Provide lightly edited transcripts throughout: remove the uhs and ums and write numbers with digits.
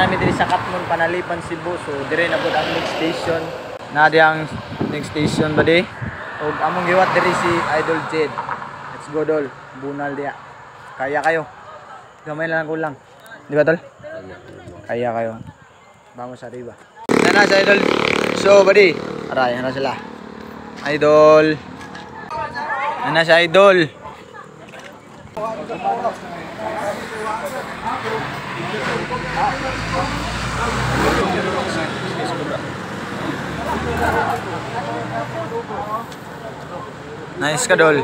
nami diri sa Katmon, Panalipan, Cebu. So dire na pud ang next station. Na di ang next station ba di? Og among giwat diri si Idol Jed. Let's go dol. Bunal dia. Kaya kayo. Gamay lang kulang. Di ba tol? Kaya kayo. Vamos arriba. Sana sa Idol. So buddy, aray na sila. Idol. Ana si Idol. Nice ka dol.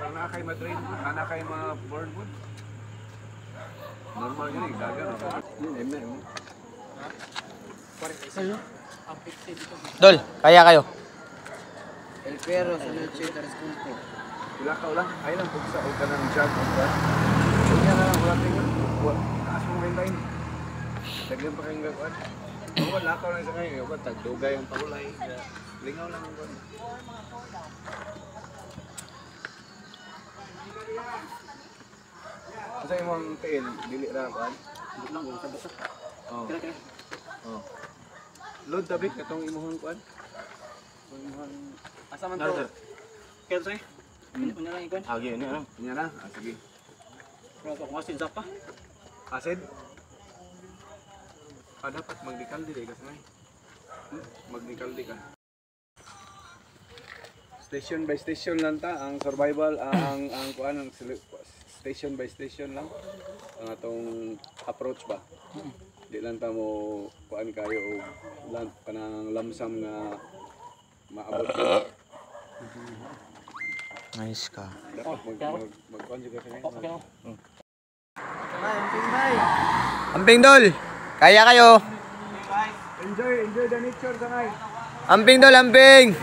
Anak kay Madrid, anak kay ma-born food. Normal yun eh, dagan. Dol, kaya kayo. El perro sa noche transcurso. Wala ka ulang, ay lang pugsa o ka ng jug o ka. Kanya na lang, wala tingin. Taas mo rin tayo. Tagyan pa kayong gagawin. Wala ka lang sa kayo, tagdugay ang paulay. Lingaw lang ang gawin. Asa yung mga tail, dili na kan? Dito lang kung sa basa. Oo. Kira. Oo. Load tabik katong imuhang kuan. Imuhang asa man to? Kaya sa'yo? Unya lang ikon. Agi ini ano? Inya na. Sige. Pero kung asin zapa. Acid. Dapat magdikaldi deh kasi magdikaldi ka. Station by station lang ta ang survival ang kuan ang station by station lang ang atong approach ba. Di lang ta mo kuan kayo o kanang lamsam nga maabot ka. Nice ka. Dapat magkuan juga sa ngayon. Amping dol. Kaya kayo. Enjoy the nature sa ngayon. Amping dol, amping.